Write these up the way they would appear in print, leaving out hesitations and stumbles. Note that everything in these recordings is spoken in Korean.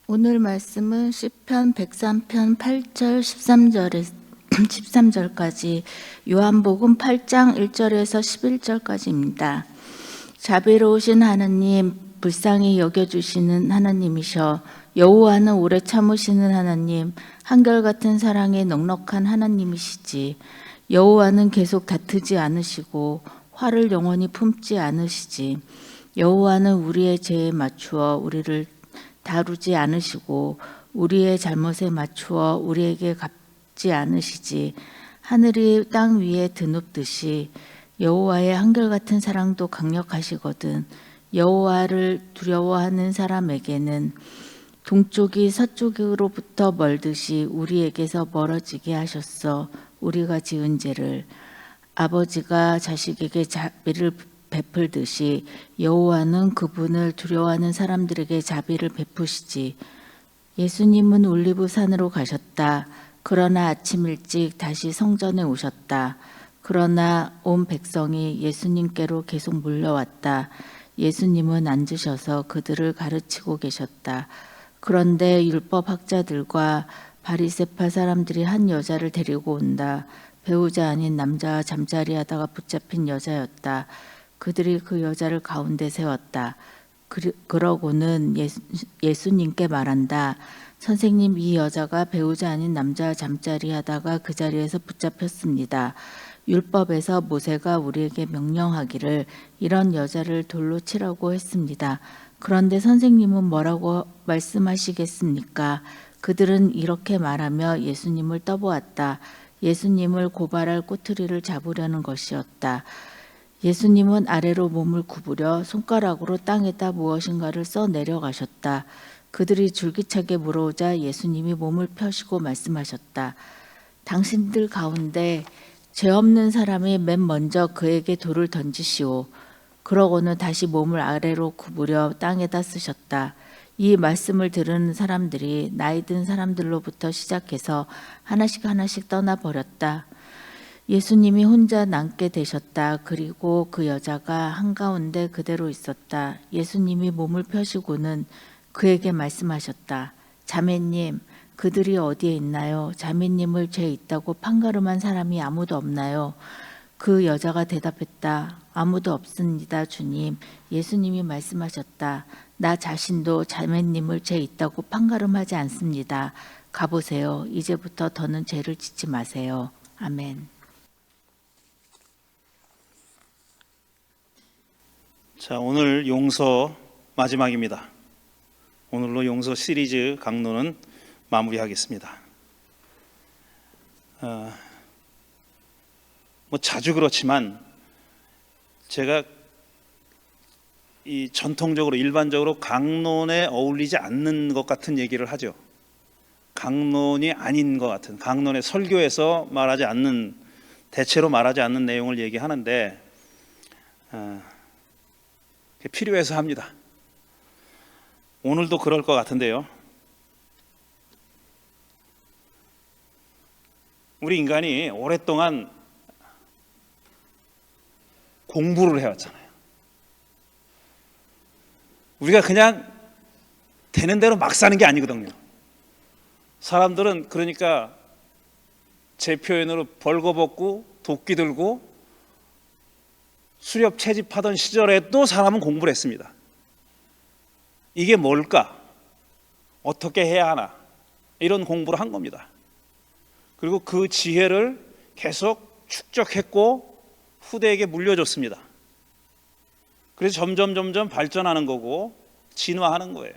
오늘 말씀은 시편 103편 8절 13절까지 요한복음 8장 1절에서 11절까지입니다. 자비로우신 하나님, 불쌍히 여겨주시는 하나님이셔. 여호와는 오래 참으시는 하나님, 한결같은 사랑의 넉넉한 하나님이시지. 여호와는 계속 다투지 않으시고 화를 영원히 품지 않으시지. 여호와는 우리의 죄에 맞추어 우리를 다루지 않으시고 우리의 잘못에 맞추어 우리에게 갚지 않으시지. 하늘이 땅 위에 드눕듯이 여호와의 한결같은 사랑도 강력하시거든. 여호와를 두려워하는 사람에게는 동쪽이 서쪽으로부터 멀듯이 우리에게서 멀어지게 하셨어. 우리가 지은 죄를 아버지가 자식에게 자비를 베풀듯이 여호와는 그분을 두려워하는 사람들에게 자비를 베푸시지. 예수님은 올리브 산으로 가셨다. 그러나 아침 일찍 다시 성전에 오셨다. 그러나 온 백성이 예수님께로 계속 몰려왔다. 예수님은 앉으셔서 그들을 가르치고 계셨다. 그런데 율법학자들과 바리새파 사람들이 한 여자를 데리고 온다. 배우자 아닌 남자와 잠자리하다가 붙잡힌 여자였다. 그들이 그 여자를 가운데 세웠다. 그러고는 예수님께 말한다. 선생님, 이 여자가 배우자 아닌 남자와 잠자리하다가 그 자리에서 붙잡혔습니다. 율법에서 모세가 우리에게 명령하기를 이런 여자를 돌로 치라고 했습니다. 그런데 선생님은 뭐라고 말씀하시겠습니까? 그들은 이렇게 말하며 예수님을 떠보았다. 예수님을 고발할 꼬투리를 잡으려는 것이었다. 예수님은 아래로 몸을 구부려 손가락으로 땅에다 무엇인가를 써 내려가셨다. 그들이 줄기차게 물어오자 예수님이 몸을 펴시고 말씀하셨다. 당신들 가운데 죄 없는 사람이 맨 먼저 그에게 돌을 던지시오. 그러고는 다시 몸을 아래로 구부려 땅에다 쓰셨다. 이 말씀을 들은 사람들이 나이 든 사람들로부터 시작해서 하나씩 떠나버렸다. 예수님이 혼자 남게 되셨다. 그리고 그 여자가 한가운데 그대로 있었다. 예수님이 몸을 펴시고는 그에게 말씀하셨다. 자매님, 그들이 어디에 있나요? 자매님을 죄 있다고 판가름한 사람이 아무도 없나요? 그 여자가 대답했다. 아무도 없습니다, 주님. 예수님이 말씀하셨다. 나 자신도 자매님을 죄 있다고 판가름하지 않습니다. 가보세요. 이제부터 더는 죄를 짓지 마세요. 아멘. 자, 오늘 용서 마지막입니다. 오늘로 용서 시리즈 강론은 마무리하겠습니다. 자주 그렇지만 제가 이 전통적으로 일반적으로 강론에 어울리지 않는 것 같은 얘기를 하죠. 강론이 아닌 것 같은, 강론의 설교에서 말하지 않는, 대체로 말하지 않는 내용을 얘기하는데 필요해서 합니다. 오늘도 그럴 것 같은데요. 우리 인간이 오랫동안 공부를 해왔잖아요. 우리가 그냥 되는 대로 막 사는 게 아니거든요. 사람들은 그러니까 제 표현으로 벌거벗고 도끼 들고 수렵 채집하던 시절에도 사람은 공부를 했습니다. 이게 뭘까? 어떻게 해야 하나? 이런 공부를 한 겁니다. 그리고 그 지혜를 계속 축적했고 후대에게 물려줬습니다. 그래서 점점 발전하는 거고 진화하는 거예요.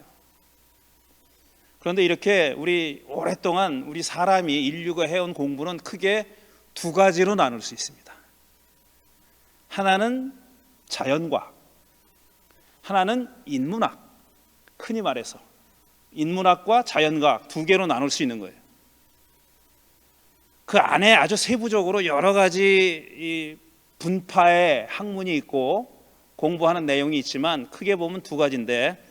그런데 이렇게 우리 오랫동안 우리 사람이 인류가 해온 공부는 크게 두 가지로 나눌 수 있습니다. 하나는 자연과학, 하나는 인문학. 흔히 말해서 인문학과 자연과학 두 개로 나눌 수 있는 거예요. 그 안에 아주 세부적으로 여러 가지 분파의 학문이 있고 공부하는 내용이 있지만 크게 보면 두 가지인데,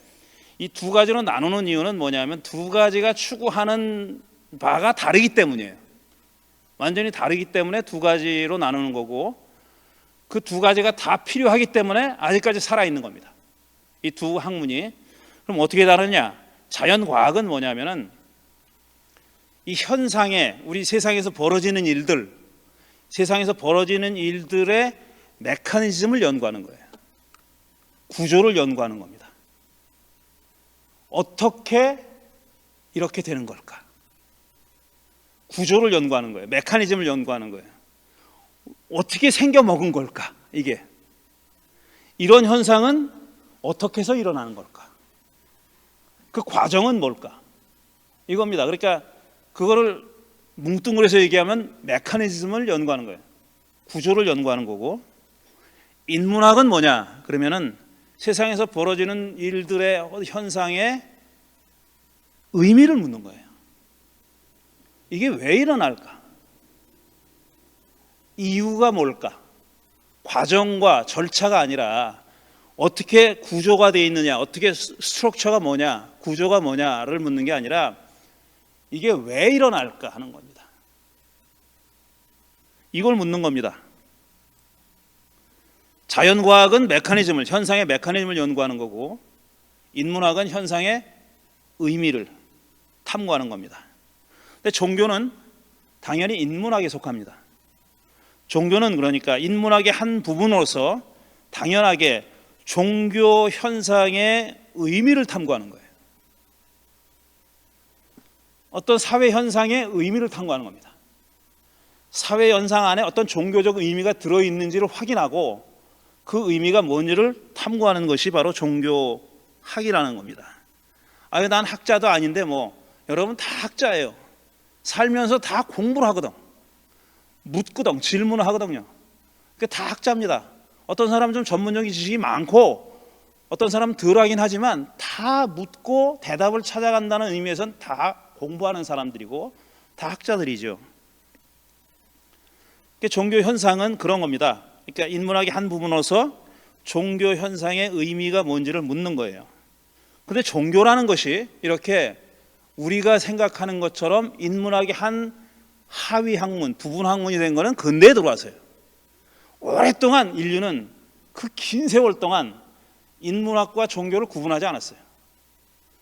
이 두 가지로 나누는 이유는 뭐냐면 두 가지가 추구하는 바가 다르기 때문이에요. 완전히 다르기 때문에 두 가지로 나누는 거고, 그 두 가지가 다 필요하기 때문에 아직까지 살아있는 겁니다. 이 두 학문이. 그럼 어떻게 다르냐? 자연과학은 뭐냐면은 이 현상에 우리 세상에서 벌어지는 일들, 세상에서 벌어지는 일들의 메커니즘을 연구하는 거예요. 구조를 연구하는 겁니다. 어떻게 이렇게 되는 걸까? 구조를 연구하는 거예요. 메커니즘을 연구하는 거예요. 어떻게 생겨 먹은 걸까? 이게 이런 현상은 어떻게 해서 일어나는 걸까? 그 과정은 뭘까? 이겁니다. 그러니까 그거를 뭉뚱그려서 얘기하면 메커니즘을 연구하는 거예요. 구조를 연구하는 거고, 인문학은 뭐냐? 그러면은 세상에서 벌어지는 일들의 현상의 의미를 묻는 거예요. 이게 왜 일어날까? 이유가 뭘까? 과정과 절차가 아니라 어떻게 구조가 되어 있느냐, 어떻게 스트럭처가 뭐냐, 구조가 뭐냐를 묻는 게 아니라 이게 왜 일어날까 하는 겁니다. 이걸 묻는 겁니다. 자연과학은 메커니즘을, 현상의 메커니즘을 연구하는 거고, 인문학은 현상의 의미를 탐구하는 겁니다. 근데 종교는 당연히 인문학에 속합니다. 종교는 그러니까 인문학의 한 부분으로서 당연하게 종교 현상의 의미를 탐구하는 거예요. 어떤 사회 현상의 의미를 탐구하는 겁니다. 사회 현상 안에 어떤 종교적 의미가 들어있는지를 확인하고 그 의미가 뭔지를 탐구하는 것이 바로 종교학이라는 겁니다. 난 학자도 아닌데 여러분 다 학자예요. 살면서 다 공부를 하거든. 묻거든. 질문을 하거든요. 다 학자입니다. 어떤 사람은 좀 전문적인 지식이 많고 어떤 사람은 덜하긴 하지만 다 묻고 대답을 찾아간다는 의미에서는 다 공부하는 사람들이고 다 학자들이죠. 종교 현상은 그런 겁니다. 그러니까 인문학의 한 부분으로서 종교 현상의 의미가 뭔지를 묻는 거예요. 그런데 종교라는 것이 이렇게 우리가 생각하는 것처럼 인문학의 한 하위 학문, 부분 학문이 된 거는 근대에 들어와서요. 오랫동안 인류는 그 긴 세월 동안 인문학과 종교를 구분하지 않았어요.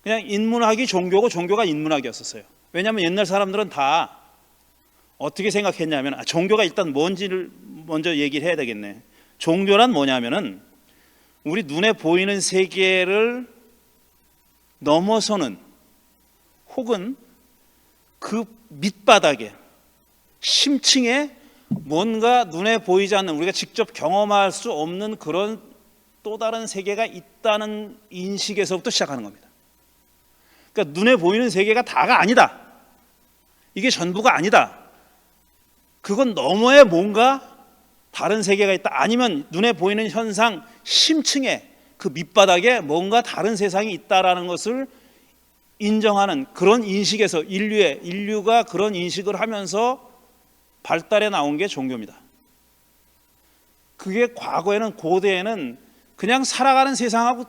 그냥 인문학이 종교고 종교가 인문학이었었어요. 왜냐하면 옛날 사람들은 다 어떻게 생각했냐면 종교가 일단 뭔지를 먼저 얘기를 해야 되겠네. 종교란 뭐냐면은 우리 눈에 보이는 세계를 넘어서는 혹은 그 밑바닥에 심층에 뭔가 눈에 보이지 않는 우리가 직접 경험할 수 없는 그런 또 다른 세계가 있다는 인식에서부터 시작하는 겁니다. 그러니까 눈에 보이는 세계가 다가 아니다. 이게 전부가 아니다. 그건 너머에 뭔가 다른 세계가 있다. 아니면 눈에 보이는 현상 심층에 그 밑바닥에 뭔가 다른 세상이 있다라는 것을 인정하는 그런 인식에서 인류가 그런 인식을 하면서 발달해 나온 게 종교입니다. 그게 과거에는 고대에는 그냥 살아가는 세상하고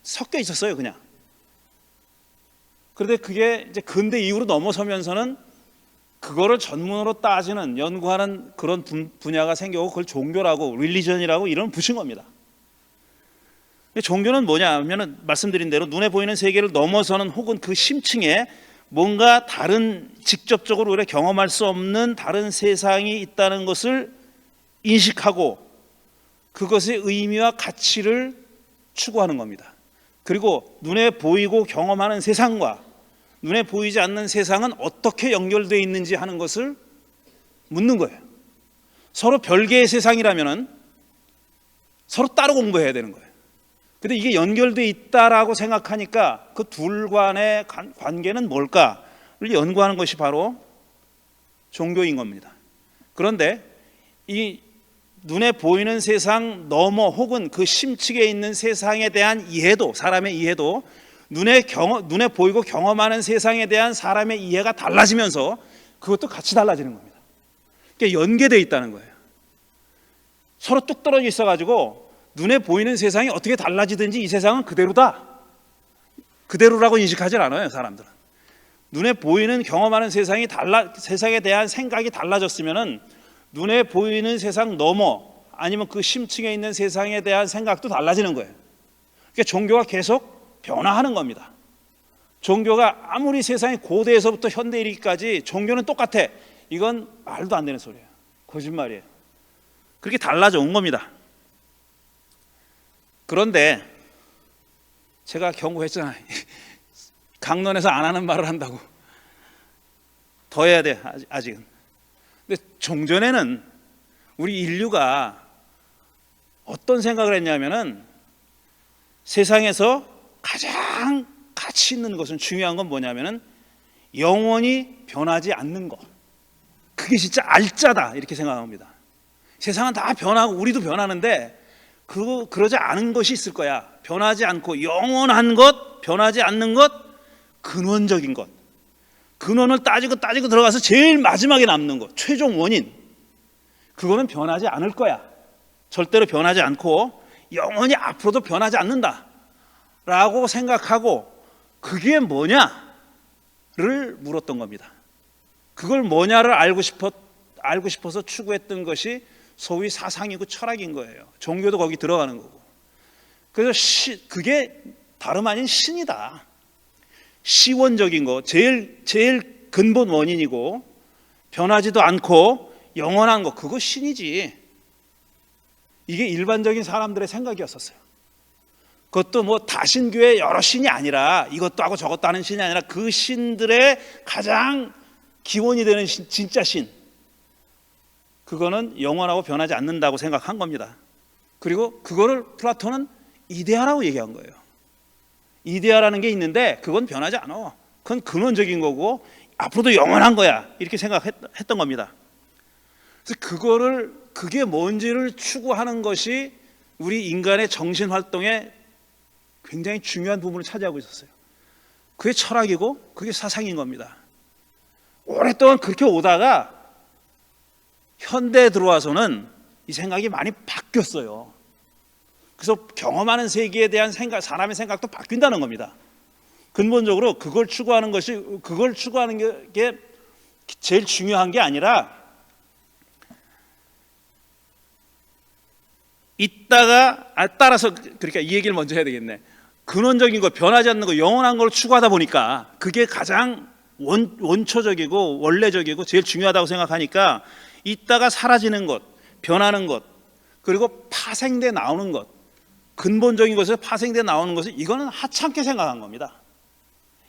섞여 있었어요, 그냥. 그런데 그게 이제 근대 이후로 넘어서면서는 그거를 전문으로 따지는 연구하는 그런 분야가 생겨고 그걸 종교라고 릴리전이라고 이름 붙인 겁니다. 종교는 뭐냐 하면은 말씀드린 대로 눈에 보이는 세계를 넘어서는 혹은 그 심층에 뭔가 다른 직접적으로 우리가 경험할 수 없는 다른 세상이 있다는 것을 인식하고 그것의 의미와 가치를 추구하는 겁니다. 그리고 눈에 보이고 경험하는 세상과 눈에 보이지 않는 세상은 어떻게 연결되어 있는지 하는 것을 묻는 거예요. 서로 별개의 세상이라면 서로 따로 공부해야 되는 거예요. 근데 이게 연결되어 있다라고 생각하니까 그 둘 간의 관계는 뭘까를 연구하는 것이 바로 종교인 겁니다. 그런데 이 눈에 보이는 세상 너머 혹은 그 심층에 있는 세상에 대한 이해도, 사람의 이해도 눈에 보이고 경험하는 세상에 대한 사람의 이해가 달라지면서 그것도 같이 달라지는 겁니다. 그러니까 연계되어 있다는 거예요. 서로 뚝 떨어져 있어가지고 눈에 보이는 세상이 어떻게 달라지든지 이 세상은 그대로다. 그대로라고 인식하지 않아요, 사람들은. 눈에 보이는 경험하는 세상에 대한 생각이 달라졌으면은 눈에 보이는 세상 넘어 아니면 그 심층에 있는 세상에 대한 생각도 달라지는 거예요. 그러니까 종교가 계속 변화하는 겁니다. 종교가 아무리 세상이 고대에서부터 현대에 이르기까지 종교는 똑같아. 이건 말도 안 되는 소리예요. 거짓말이에요. 그렇게 달라져 온 겁니다. 그런데 제가 경고했잖아요. 강론에서 안 하는 말을 한다고. 더 해야 돼, 아직은. 근데 종전에는 우리 인류가 어떤 생각을 했냐면은 세상에서 가장 가치 있는 것은, 중요한 건 뭐냐면은 영원히 변하지 않는 것. 그게 진짜 알짜다, 이렇게 생각합니다. 세상은 다 변하고 우리도 변하는데 그러지 않은 것이 있을 거야. 변하지 않고 영원한 것, 변하지 않는 것, 근원적인 것. 근원을 따지고 들어가서 제일 마지막에 남는 것, 최종 원인. 그거는 변하지 않을 거야. 절대로 변하지 않고 영원히 앞으로도 변하지 않는다 라고 생각하고, 그게 뭐냐를 물었던 겁니다. 그걸 뭐냐를 알고 싶어서 추구했던 것이 소위 사상이고 철학인 거예요. 종교도 거기 들어가는 거고. 그래서 그게 다름 아닌 신이다. 시원적인 거, 제일 근본 원인이고 변하지도 않고 영원한 거, 그거 신이지. 이게 일반적인 사람들의 생각이었었어요. 그것도 뭐 다신교의 여러 신이 아니라, 이것도 하고 저것도 하는 신이 아니라 그 신들의 가장 기원이 되는 신, 진짜 신, 그거는 영원하고 변하지 않는다고 생각한 겁니다. 그리고 그거를 플라톤은 이데아라고 얘기한 거예요. 이데아라는 게 있는데 그건 변하지 않아. 그건 근원적인 거고 앞으로도 영원한 거야, 이렇게 생각했던 겁니다. 그래서 그게 뭔지를 추구하는 것이 우리 인간의 정신 활동에 굉장히 중요한 부분을 차지하고 있었어요. 그게 철학이고 그게 사상인 겁니다. 오랫동안 그렇게 오다가 현대에 들어와서는 이 생각이 많이 바뀌었어요. 그래서 경험하는 세계에 대한 생각, 사람의 생각도 바뀐다는 겁니다. 근본적으로 그걸 추구하는 게 제일 중요한 게 아니라, 따라서, 그러니까 이 얘기를 먼저 해야 되겠네. 근원적인 거, 변하지 않는 거, 영원한 걸 추구하다 보니까 그게 가장 원초적이고 원래적이고 제일 중요하다고 생각하니까, 있다가 사라지는 것, 변하는 것, 그리고 파생돼 나오는 것, 근본적인 것에서 파생돼 나오는 것을, 이거는 하찮게 생각한 겁니다.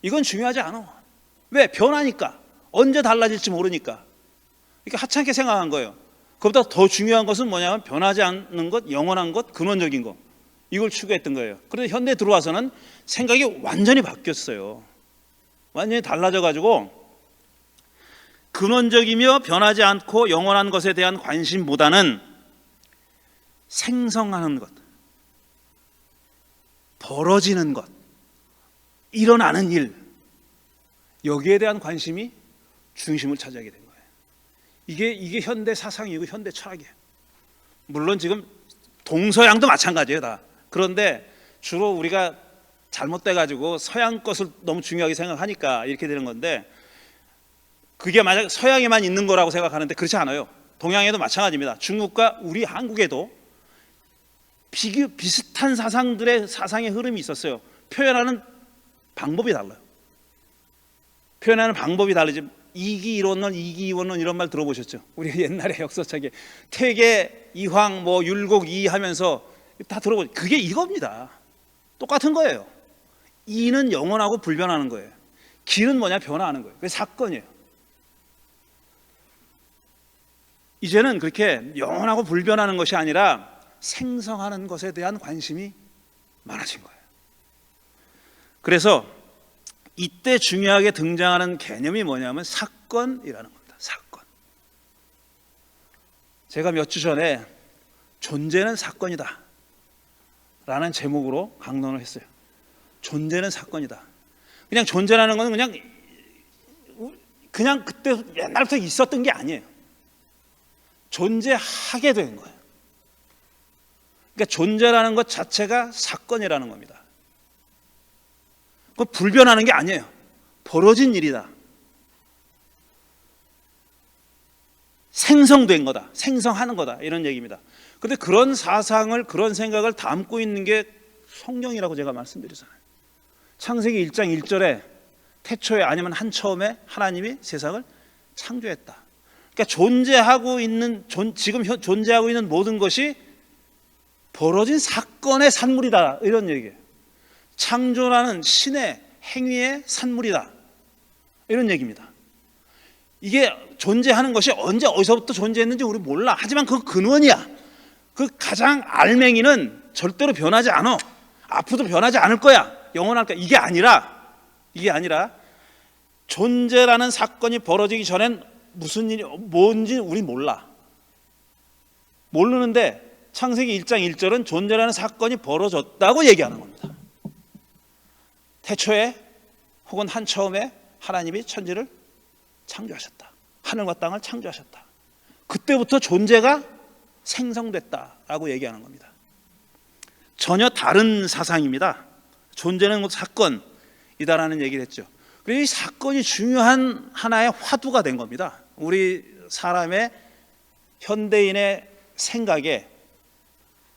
이건 중요하지 않아. 왜? 변하니까. 언제 달라질지 모르니까. 이렇게 하찮게 생각한 거예요. 그보다 더 중요한 것은 뭐냐면 변하지 않는 것, 영원한 것, 근원적인 것, 이걸 추구했던 거예요. 그런데 현대에 들어와서는 생각이 완전히 바뀌었어요. 완전히 달라져가지고 근원적이며 변하지 않고 영원한 것에 대한 관심보다는 생성하는 것, 벌어지는 것, 일어나는 일, 여기에 대한 관심이 중심을 차지하게 된 거예요. 이게 현대 사상이고 현대 철학이에요. 물론 지금 동서양도 마찬가지예요, 다. 그런데 주로 우리가 잘못돼가지고 서양 것을 너무 중요하게 생각하니까 이렇게 되는 건데, 그게 만약 서양에만 있는 거라고 생각하는데 그렇지 않아요. 동양에도 마찬가지입니다. 중국과 우리 한국에도 비슷한 사상의 흐름이 있었어요. 표현하는 방법이 달라요. 표현하는 방법이 다르지. 이기이론론, 이기이원론 이런 말 들어보셨죠? 우리 옛날에 역사책에 태계, 이황, 뭐 율곡, 이 하면서 다 들어보죠. 그게 이겁니다. 똑같은 거예요. 이는 영원하고 불변하는 거예요. 기는 뭐냐? 변화하는 거예요. 그게 사건이에요. 이제는 그렇게 영원하고 불변하는 것이 아니라 생성하는 것에 대한 관심이 많아진 거예요. 그래서 이때 중요하게 등장하는 개념이 뭐냐면 사건이라는 겁니다. 사건. 제가 몇 주 전에 존재는 사건이다 라는 제목으로 강론을 했어요. 존재는 사건이다. 그냥 존재라는 건 그냥 그때 옛날부터 있었던 게 아니에요. 존재하게 된 거예요. 그러니까 존재라는 것 자체가 사건이라는 겁니다. 그건 불변하는 게 아니에요. 벌어진 일이다. 생성된 거다. 생성하는 거다. 이런 얘기입니다. 그런데 그런 사상을, 그런 생각을 담고 있는 게 성경이라고 제가 말씀드렸잖아요. 창세기 1장 1절에 태초에 아니면 한 처음에 하나님이 세상을 창조했다. 그러니까 존재하고 있는 지금 존재하고 있는 모든 것이 벌어진 사건의 산물이다, 이런 얘기예요. 창조라는 신의 행위의 산물이다, 이런 얘기입니다. 이게 존재하는 것이 언제 어디서부터 존재했는지 우리 몰라. 하지만 그 근원이야. 그 가장 알맹이는 절대로 변하지 않아. 앞으로도 변하지 않을 거야. 영원할 거야. 이게 아니라 존재라는 사건이 벌어지기 전엔 무슨 일이 뭔지 우리 몰라. 모르는데 창세기 1장 1절은 존재라는 사건이 벌어졌다고 얘기하는 겁니다. 태초에 혹은 한 처음에 하나님이 천지를 창조하셨다. 하늘과 땅을 창조하셨다. 그때부터 존재가 생성됐다라고 얘기하는 겁니다. 전혀 다른 사상입니다. 존재는 사건이다라는 얘기를 했죠. 그리고 이 사건이 중요한 하나의 화두가 된 겁니다. 우리 사람의 현대인의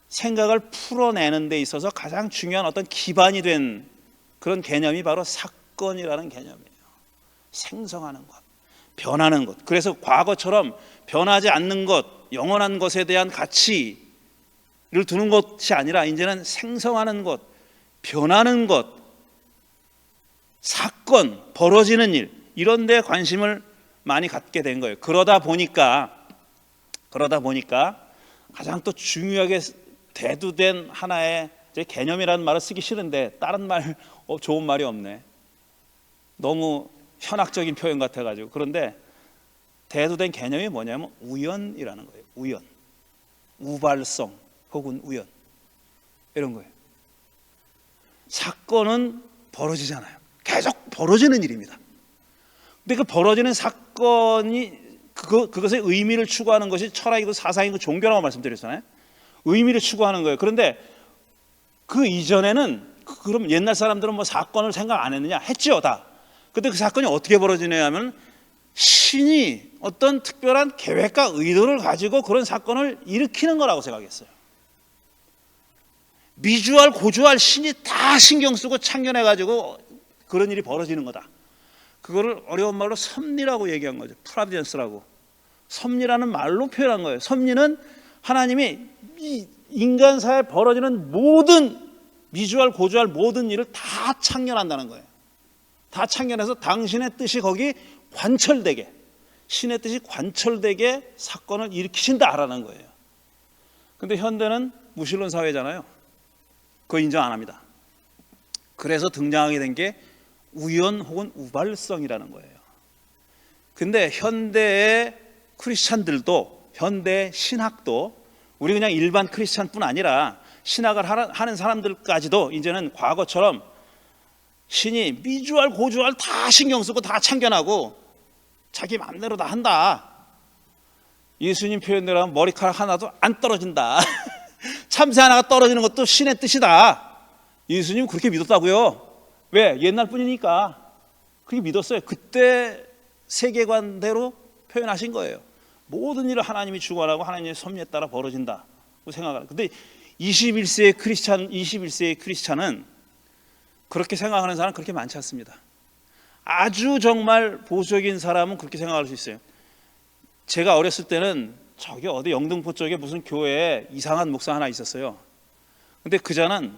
생각을 풀어내는 데 있어서 가장 중요한 어떤 기반이 된 그런 개념이 바로 사건이라는 개념이에요. 생성하는 것, 변하는 것. 그래서 과거처럼 변하지 않는 것, 영원한 것에 대한 가치를 두는 것이 아니라 이제는 생성하는 것, 변하는 것, 사건, 벌어지는 일, 이런 데 관심을 많이 갖게 된 거예요. 그러다 보니까 가장 또 중요하게 대두된 하나의 개념이라는 말을 쓰기 싫은데 다른 말 좋은 말이 없네. 너무 현학적인 표현 같아가지고. 그런데 대두된 개념이 뭐냐면 우연이라는 거예요. 우연, 우발성 혹은 우연, 이런 거예요. 사건은 벌어지잖아요. 계속 벌어지는 일입니다. 근데 그 벌어지는 사건이 그것의 의미를 추구하는 것이 철학이고 사상이고 종교라고 말씀드렸잖아요. 의미를 추구하는 거예요. 그런데 그 이전에는 그럼 옛날 사람들은 뭐 사건을 생각 안 했느냐? 했죠, 다. 근데 그 사건이 어떻게 벌어지냐 하면 신이 어떤 특별한 계획과 의도를 가지고 그런 사건을 일으키는 거라고 생각했어요. 미주알 고주알 신이 다 신경 쓰고 참견해 가지고 그런 일이 벌어지는 거다. 그거를 어려운 말로 섭리라고 얘기한 거죠. 프로비던스라고. 섭리라는 말로 표현한 거예요. 섭리는 하나님이 이 인간사에 벌어지는 모든 미주알 고주알 모든 일을 다 창견한다는 거예요. 다 창견해서 당신의 뜻이 거기 관철되게, 신의 뜻이 관철되게 사건을 일으키신다라는 거예요. 근데 현대는 무신론 사회잖아요. 그거 인정 안 합니다. 그래서 등장하게 된 게 우연 혹은 우발성이라는 거예요. 근데 현대의 크리스찬들도, 현대 신학도, 우리 그냥 일반 크리스찬뿐 아니라 신학을 하는 사람들까지도 이제는 과거처럼 신이 미주알 고주알 다 신경 쓰고 다 참견하고 자기 마음대로 다 한다. 예수님 표현대로 하면 머리카락 하나도 안 떨어진다. 참새 하나가 떨어지는 것도 신의 뜻이다. 예수님 그렇게 믿었다고요. 왜? 옛날 뿐이니까 그렇게 믿었어요. 그때 세계관대로 표현하신 거예요. 모든 일을 하나님이 주관하고 하나님의 섭리에 따라 벌어진다고 생각하는. 근데 21세의 크리스찬은 그렇게 생각하는 사람은 그렇게 많지 않습니다. 아주 정말 보수적인 사람은 그렇게 생각할 수 있어요. 제가 어렸을 때는 저기 어디 영등포 쪽에 무슨 교회에 이상한 목사 하나 있었어요. 근데 그자는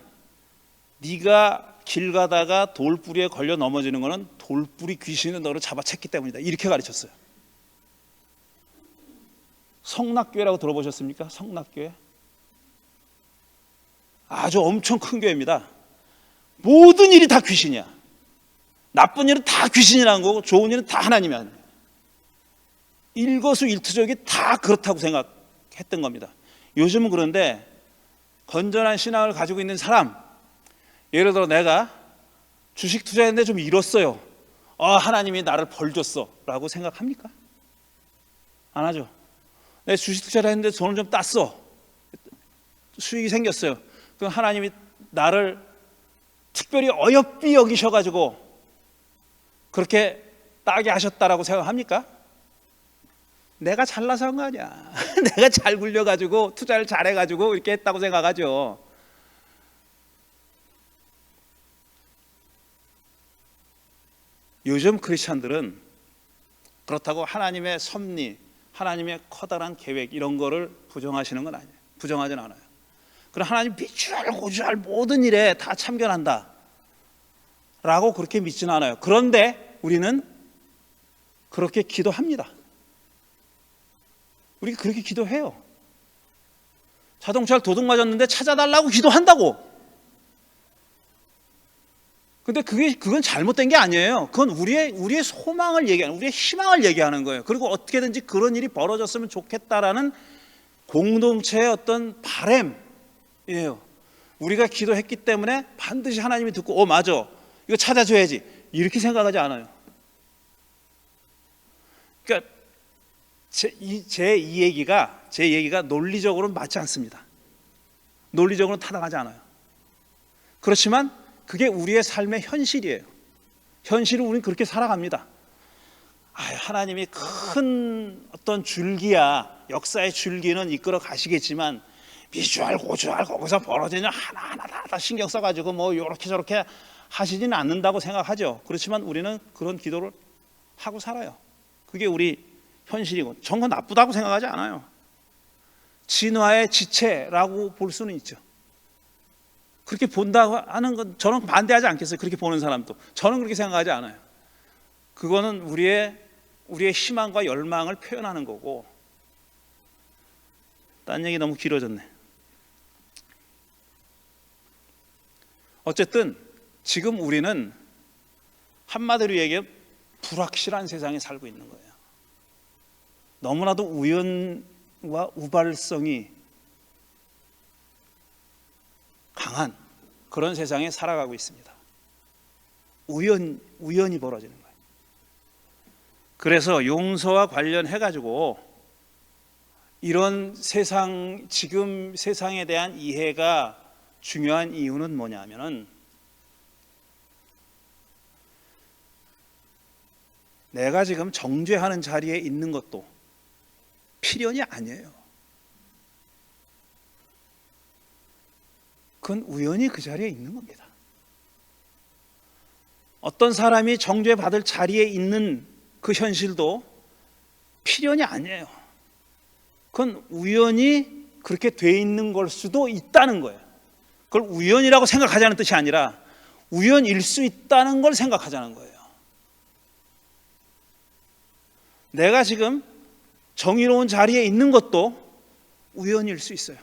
네가 길 가다가 돌뿌리에 걸려 넘어지는 거는 돌뿌리 귀신이 너를 잡아챘기 때문이다. 이렇게 가르쳤어요. 성락교회라고 들어보셨습니까? 성락교회? 아주 엄청 큰 교회입니다. 모든 일이 다 귀신이야. 나쁜 일은 다 귀신이라는 거고 좋은 일은 다 하나님이 하는 거예요. 일거수일투족이 다 그렇다고 생각했던 겁니다. 요즘은 그런데 건전한 신앙을 가지고 있는 사람, 예를 들어 내가 주식 투자했는데 좀 잃었어요. 하나님이 나를 벌 줬어 라고 생각합니까? 안 하죠. 내가 주식 투자를 했는데 돈을 좀 땄어. 수익이 생겼어요. 그럼 하나님이 나를 특별히 어여삐 여기셔가지고 그렇게 따게 하셨다라고 생각합니까? 내가 잘나서 한 거 아니야. 내가 잘 굴려가지고 투자를 잘해가지고 이렇게 했다고 생각하죠. 요즘 크리스천들은 그렇다고 하나님의 섭리, 하나님의 커다란 계획 이런 거를 부정하시는 건 아니에요. 부정하진 않아요. 그럼 하나님 비주얼 고주얼 모든 일에 다 참견한다 라고 그렇게 믿지는 않아요. 그런데 우리는 그렇게 기도합니다. 우리가 그렇게 기도해요. 자동차를 도둑 맞았는데 찾아달라고 기도한다고. 근데 그건 잘못된 게 아니에요. 그건 우리의 소망을 얘기하는, 우리의 희망을 얘기하는 거예요. 그리고 어떻게든지 그런 일이 벌어졌으면 좋겠다라는 공동체의 어떤 바람이에요. 우리가 기도했기 때문에 반드시 하나님이 듣고 맞아, 이거 찾아줘야지 이렇게 생각하지 않아요. 그러니까 제 얘기가 논리적으로는 맞지 않습니다. 논리적으로는 타당하지 않아요. 그렇지만 그게 우리의 삶의 현실이에요. 현실을 우리는 그렇게 살아갑니다. 하나님이 큰 어떤 줄기야, 역사의 줄기는 이끌어 가시겠지만 비주얼 고주얼 거기서 벌어지는 하나하나 다 신경 써가지고 뭐 이렇게 저렇게 하시지는 않는다고 생각하죠. 그렇지만 우리는 그런 기도를 하고 살아요. 그게 우리 현실이고, 전혀 나쁘다고 생각하지 않아요. 진화의 지체라고 볼 수는 있죠. 그렇게 본다고 하는 건 저는 반대하지 않겠어요. 그렇게 보는 사람도. 저는 그렇게 생각하지 않아요. 그거는 우리의 희망과 열망을 표현하는 거고. 딴 얘기 너무 길어졌네. 어쨌든 지금 우리는 한마디로 얘기해 불확실한 세상에 살고 있는 거예요. 너무나도 우연과 우발성이 강한 그런 세상에 살아가고 있습니다. 우연이 벌어지는 거예요. 그래서 용서와 관련해 가지고 이런 지금 세상에 대한 이해가 중요한 이유는 뭐냐면은, 내가 지금 정죄하는 자리에 있는 것도 필연이 아니에요. 그건 우연히 그 자리에 있는 겁니다. 어떤 사람이 정죄받을 자리에 있는 그 현실도 필연이 아니에요. 그건 우연히 그렇게 돼 있는 걸 수도 있다는 거예요. 그걸 우연이라고 생각하자는 뜻이 아니라 우연일 수 있다는 걸 생각하자는 거예요. 내가 지금 정의로운 자리에 있는 것도 우연일 수 있어요.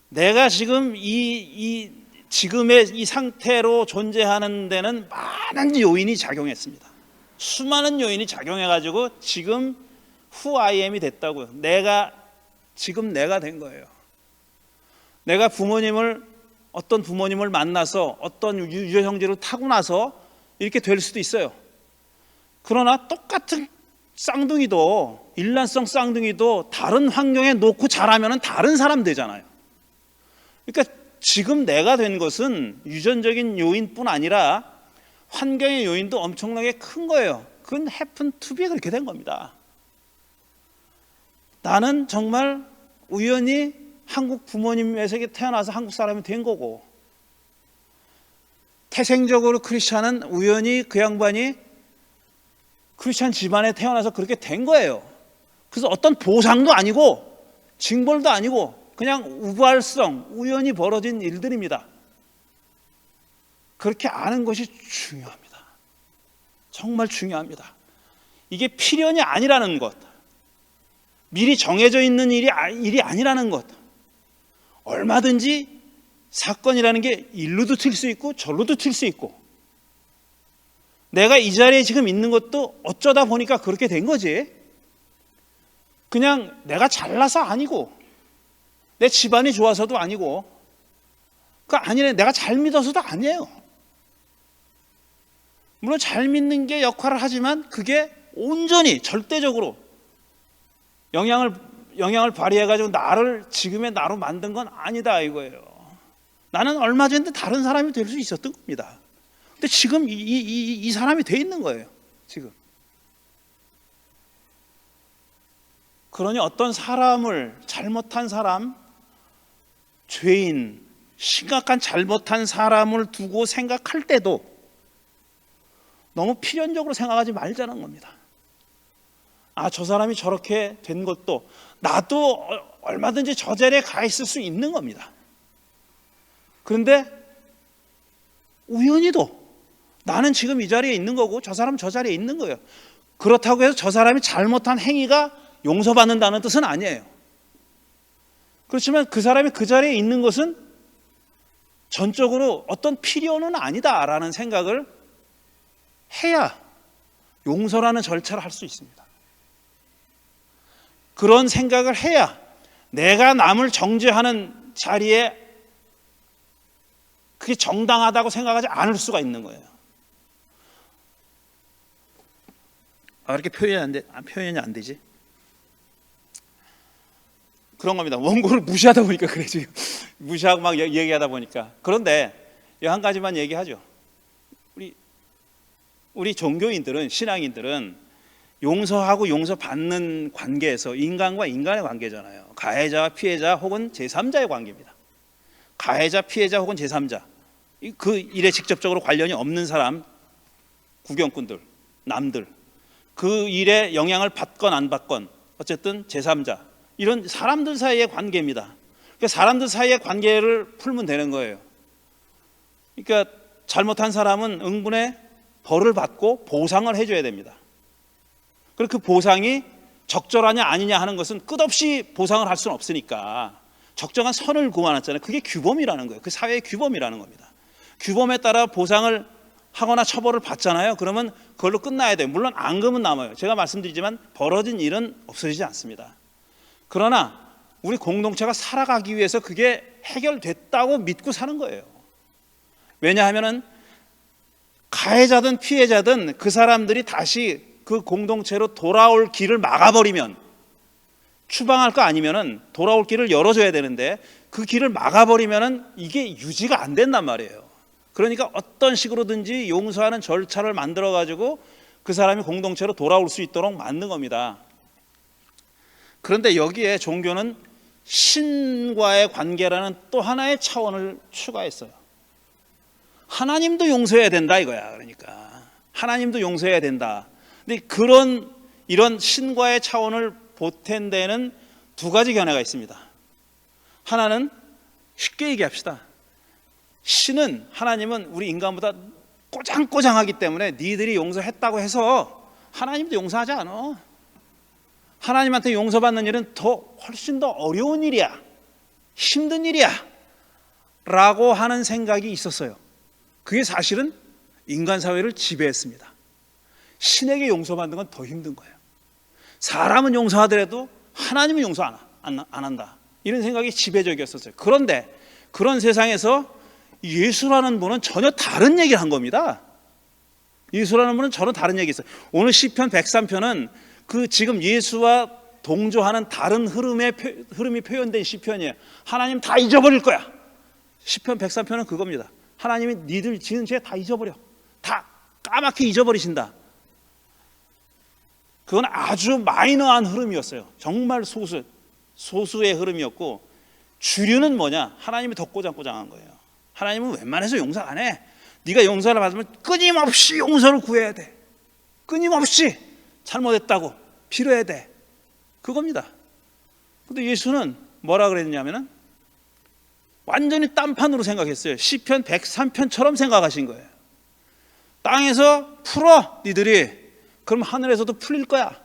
내가 지금 지금의 이 상태로 존재하는 데는 많은 요인이 작용했습니다. 수많은 요인이 작용해가지고 지금 who I am이 됐다고요. 지금 내가 된 거예요. 내가 어떤 부모님을 만나서 어떤 유전 형제를 타고 나서 이렇게 될 수도 있어요. 그러나 똑같은 쌍둥이도, 일란성 쌍둥이도 다른 환경에 놓고 자라면 다른 사람 되잖아요. 그러니까 지금 내가 된 것은 유전적인 요인뿐 아니라 환경의 요인도 엄청나게 큰 거예요. 그건 happen to be 그렇게 된 겁니다. 나는 정말 우연히 한국 부모님에서 태어나서 한국 사람이 된 거고, 태생적으로 크리스찬은 우연히 그 양반이 크리스찬 집안에 태어나서 그렇게 된 거예요. 그래서 어떤 보상도 아니고 징벌도 아니고 그냥 우발성, 우연히 벌어진 일들입니다. 그렇게 아는 것이 중요합니다. 정말 중요합니다. 이게 필연이 아니라는 것, 미리 정해져 있는 일이 아니라는 것. 얼마든지 사건이라는 게 일로도 튈 수 있고 절로도 튈 수 있고, 내가 이 자리에 지금 있는 것도 어쩌다 보니까 그렇게 된 거지. 그냥 내가 잘나서 아니고 내 집안이 좋아서도 아니고, 아니래, 내가 잘 믿어서도 아니에요. 물론 잘 믿는 게 역할을 하지만 그게 온전히 절대적으로 영향을 발휘해가지고 지금의 나로 만든 건 아니다 이거예요. 나는 얼마 전에 다른 사람이 될 수 있었던 겁니다. 근데 지금 이 사람이 돼 있는 거예요. 지금. 그러니 어떤 사람을, 잘못한 사람, 죄인, 심각한 잘못한 사람을 두고 생각할 때도 너무 필연적으로 생각하지 말자는 겁니다. 아, 저 사람이 저렇게 된 것도 나도 얼마든지 저 자리에 가 있을 수 있는 겁니다. 그런데 우연히도 나는 지금 이 자리에 있는 거고 저 사람은 저 자리에 있는 거예요. 그렇다고 해서 저 사람이 잘못한 행위가 용서받는다는 뜻은 아니에요. 그렇지만 그 사람이 그 자리에 있는 것은 전적으로 어떤 필요는 아니다라는 생각을 해야 용서라는 절차를 할 수 있습니다. 그런 생각을 해야 내가 남을 정죄하는 자리에 그게 정당하다고 생각하지 않을 수가 있는 거예요. 아, 이렇게 표현이 안 되지? 그런 겁니다. 원고를 무시하다 보니까 그래 지금. 무시하고 막 얘기하다 보니까. 그런데 한 가지만 얘기하죠. 우리 종교인들은, 신앙인들은 용서하고 용서받는 관계에서 인간과 인간의 관계잖아요. 가해자와 피해자 혹은 제3자의 관계입니다. 가해자, 피해자 혹은 제3자. 그 일에 직접적으로 관련이 없는 사람, 구경꾼들, 남들. 그 일에 영향을 받건 안 받건 어쨌든 제3자. 이런 사람들 사이의 관계입니다. 그러니까 사람들 사이의 관계를 풀면 되는 거예요. 그러니까 잘못한 사람은 응분의 벌을 받고 보상을 해줘야 됩니다. 그리고 그 보상이 적절하냐 아니냐 하는 것은 끝없이 보상을 할 수는 없으니까 적정한 선을 그어놨잖아요. 그게 규범이라는 거예요. 그 사회의 규범이라는 겁니다. 규범에 따라 보상을 하거나 처벌을 받잖아요. 그러면 그걸로 끝나야 돼요. 물론 앙금은 남아요. 제가 말씀드리지만 벌어진 일은 없어지지 않습니다. 그러나 우리 공동체가 살아가기 위해서 그게 해결됐다고 믿고 사는 거예요. 왜냐하면은 가해자든 피해자든 그 사람들이 다시 그 공동체로 돌아올 길을 막아버리면, 추방할 거 아니면은 돌아올 길을 열어줘야 되는데 그 길을 막아버리면은 이게 유지가 안 된단 말이에요. 그러니까 어떤 식으로든지 용서하는 절차를 만들어 가지고 그 사람이 공동체로 돌아올 수 있도록 만든 겁니다. 그런데 여기에 종교는 신과의 관계라는 또 하나의 차원을 추가했어요. 하나님도 용서해야 된다 이거야. 그러니까 하나님도 용서해야 된다. 근데 이런 신과의 차원을 보탠 데는 두 가지 견해가 있습니다. 하나는 쉽게 얘기합시다. 신은, 하나님은 우리 인간보다 꼬장꼬장하기 때문에 니들이 용서했다고 해서 하나님도 용서하지 않아. 하나님한테 용서받는 일은 훨씬 더 어려운 일이야, 힘든 일이야 라고 하는 생각이 있었어요. 그게 사실은 인간 사회를 지배했습니다. 신에게 용서받는 건 더 힘든 거예요. 사람은 용서하더라도 하나님은 용서 안 한다, 이런 생각이 지배적이었었어요. 그런데 그런 세상에서 예수라는 분은 전혀 다른 얘기를 한 겁니다. 예수라는 분은 전혀 다른 얘기 했어요. 오늘 시편 103편은 그 지금 예수와 동조하는 다른 흐름이 표현된 시편이에요. 하나님 다 잊어버릴 거야. 시편 103편은 그겁니다. 하나님이 니들 지은 죄 다 잊어버려. 다 까맣게 잊어버리신다. 그건 아주 마이너한 흐름이었어요. 정말 소수의 흐름이었고, 주류는 뭐냐? 하나님이 더 꼬장꼬장한 거예요. 하나님은 웬만해서 용서 안 해. 네가 용서를 받으면 끊임없이 용서를 구해야 돼. 끊임없이 잘못했다고 빌어야 돼. 그겁니다. 근데 예수는 뭐라 그랬냐면은 완전히 딴판으로 생각했어요. 시편 103편처럼 생각하신 거예요. 땅에서 풀어 니들이, 그럼 하늘에서도 풀릴 거야.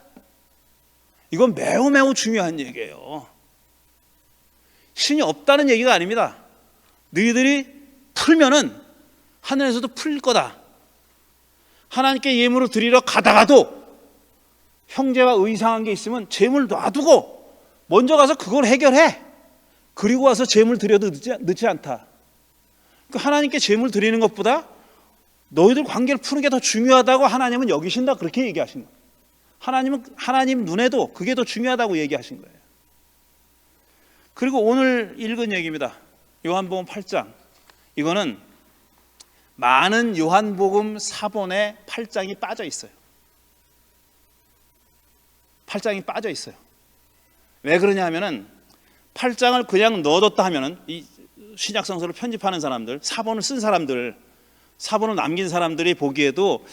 이건 매우 매우 중요한 얘기예요. 신이 없다는 얘기가 아닙니다. 너희들이 풀면은 하늘에서도 풀릴 거다. 하나님께 예물을 드리러 가다가도 형제와 의상한 게 있으면 재물 놔두고 먼저 가서 그걸 해결해. 그리고 와서 재물 드려도 늦지 않다. 그러니까 하나님께 재물 드리는 것보다 너희들 관계를 푸는 게 더 중요하다고 하나님은 여기신다, 그렇게 얘기하신 거예요. 하나님 눈에도 그게 더 중요하다고 얘기하신 거예요. 그리고 오늘 읽은 얘기입니다. 요한복음 8장. 이거는 많은 요한복음 사본에 8장이 빠져 있어요. 8장이 빠져 있어요. 왜 그러냐 하면은 8장을 그냥 넣어뒀다 하면은 이 신약성서를 편집하는 사람들, 사본을 쓴 사람들, 사본을 남긴 사람들이 보기에도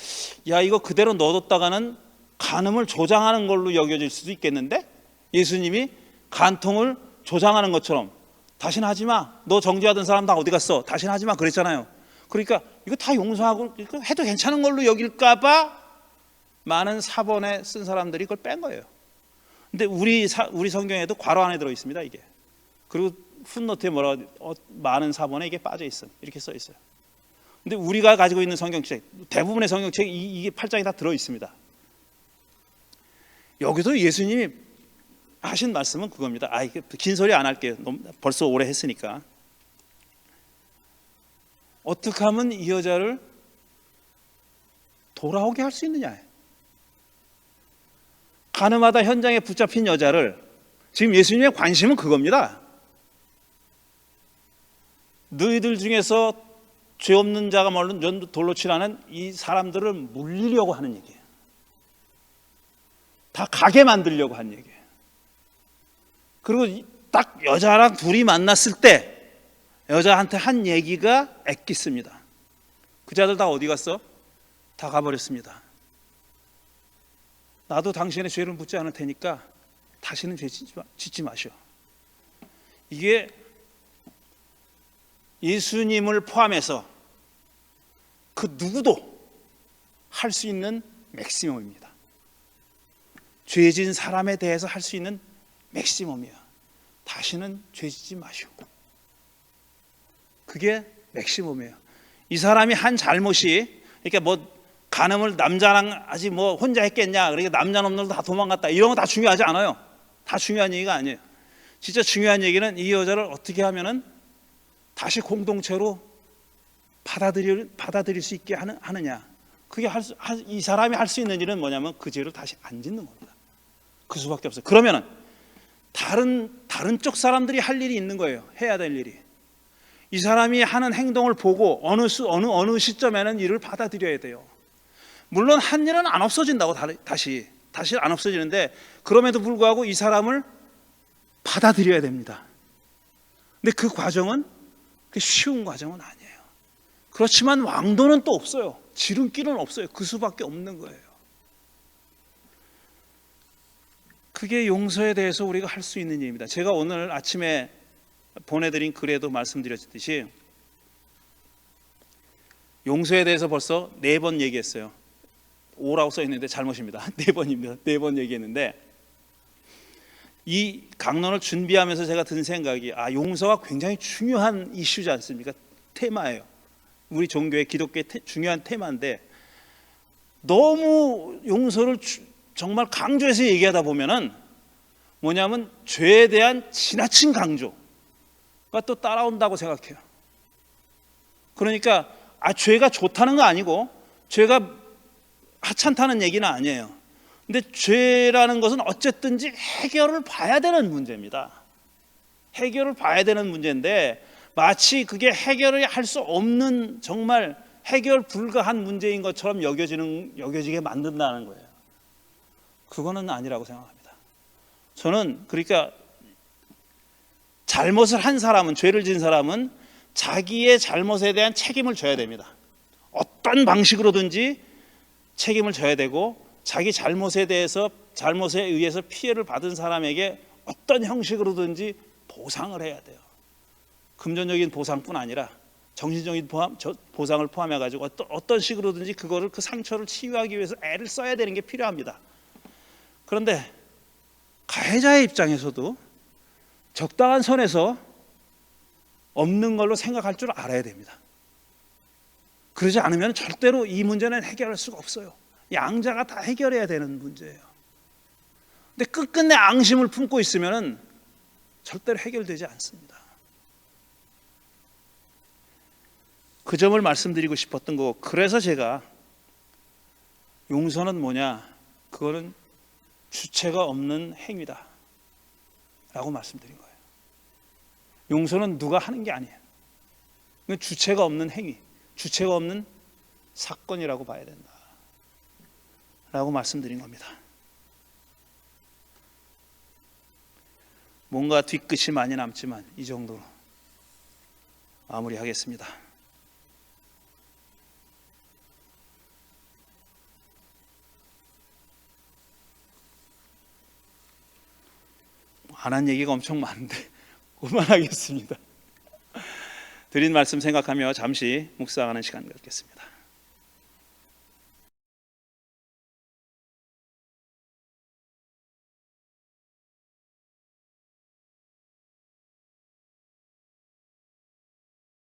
야, 이거 그대로 넣어뒀다가는 간음을 조장하는 걸로 여겨질 수도 있겠는데, 예수님이 간통을 조장하는 것처럼 다시는 하지 마, 너 정죄하던 사람 다 어디 갔어, 다시는 하지 마 그랬잖아요. 그러니까 이거 다 용서하고 이거 해도 괜찮은 걸로 여길까 봐 많은 사본에 쓴 사람들이 그걸 뺀 거예요. 근데 우리 성경에도 괄호 안에 들어 있습니다, 이게. 그리고 풋노트에 뭐라고 많은 사본에 이게 빠져 있어, 이렇게 써 있어요. 근데 우리가 가지고 있는 성경책, 대부분의 성경책이 이게 8장이 다 들어 있습니다. 여기도 예수님이 하신 말씀은 그겁니다. 이게 긴 소리 안 할게요. 벌써 오래 했으니까. 어떻게 하면 이 여자를 돌아오게 할 수 있느냐. 가늠하다 현장에 붙잡힌 여자를, 지금 예수님의 관심은 그겁니다. 너희들 중에서 죄 없는 자가 멀른 돌로 치라는 이 사람들을 물리려고 하는 얘기예요. 다 가게 만들려고 한 얘기예요. 그리고 딱 여자랑 둘이 만났을 때 여자한테 한 얘기가 엑기스입니다. 그 자들 다 어디 갔어? 다 가버렸습니다. 나도 당신의 죄를 묻지 않을 테니까 다시는 죄 짓지 마시오. 이게 예수님을 포함해서 그 누구도 할 수 있는 맥시멈입니다. 죄진 사람에 대해서 할 수 있는 맥시멈이야. 다시는 죄 짓지 마시오. 그게 맥시멈이에요. 이 사람이 한 잘못이, 그러니까 뭐 간음을 남자랑 아직 뭐 혼자 했겠냐, 그러니까 남자 놈들도 다 도망갔다, 이런 거 다 중요하지 않아요. 다 중요한 얘기가 아니에요. 진짜 중요한 얘기는 이 여자를 어떻게 하면은 다시 공동체로 받아들일 수 있게 하느냐. 그게 이 사람이 할 수 있는 일은 뭐냐면 그 죄를 다시 안 짓는 겁니다. 그 수밖에 없어요. 그러면은 다른 쪽 사람들이 할 일이 있는 거예요. 해야 될 일이. 이 사람이 하는 행동을 보고 어느 시점에는 이를 받아들여야 돼요. 물론 한 일은 안 없어진다고, 다시 안 없어지는데, 그럼에도 불구하고 이 사람을 받아들여야 됩니다. 근데 그 과정은 쉬운 과정은 아니에요. 그렇지만 왕도는 또 없어요. 지름길은 없어요. 그 수밖에 없는 거예요. 그게 용서에 대해서 우리가 할 수 있는 일입니다. 제가 오늘 아침에 보내드린 글에도 말씀드렸듯이 용서에 대해서 벌써 4번 얘기했어요. 5라고 써 있는데 잘못입니다. 4번입니다. 4번 얘기했는데, 이 강론을 준비하면서 제가 든 생각이, 용서가 굉장히 중요한 이슈지 않습니까? 테마예요. 우리 종교의 기독교의 중요한 테마인데, 너무 용서를 정말 강조해서 얘기하다 보면은 뭐냐면 죄에 대한 지나친 강조가 또 따라온다고 생각해요. 그러니까 죄가 좋다는 거 아니고 죄가 하찮다는 얘기는 아니에요. 근데 죄라는 것은 어쨌든지 해결을 봐야 되는 문제입니다. 해결을 봐야 되는 문제인데 마치 그게 해결을 할 수 없는, 정말 해결 불가한 문제인 것처럼 여겨지게 만든다는 거예요. 그거는 아니라고 생각합니다. 저는 그러니까 잘못을 한 사람은, 죄를 지은 사람은 자기의 잘못에 대한 책임을 져야 됩니다. 어떤 방식으로든지 책임을 져야 되고, 자기 잘못에 의해서 피해를 받은 사람에게 어떤 형식으로든지 보상을 해야 돼요. 금전적인 보상뿐 아니라 정신적인 보상을 포함해가지고 어떤 식으로든지 그 상처를 치유하기 위해서 애를 써야 되는 게 필요합니다. 그런데 가해자의 입장에서도 적당한 선에서 없는 걸로 생각할 줄 알아야 됩니다. 그러지 않으면 절대로 이 문제는 해결할 수가 없어요. 양자가 다 해결해야 되는 문제예요. 근데 끝끝내 앙심을 품고 있으면 절대로 해결되지 않습니다. 그 점을 말씀드리고 싶었던 거고, 그래서 제가 용서는 뭐냐, 그거는 주체가 없는 행위다 라고 말씀드린 거예요. 용서는 누가 하는 게 아니에요. 이건 주체가 없는 행위, 주체가 없는 사건이라고 봐야 된다 라고 말씀드린 겁니다. 뭔가 뒤끝이 많이 남지만 이 정도로 마무리하겠습니다. 안 한 얘기가 엄청 많은데 그만하겠습니다. 드린 말씀 생각하며 잠시 묵상하는 시간 갖겠습니다.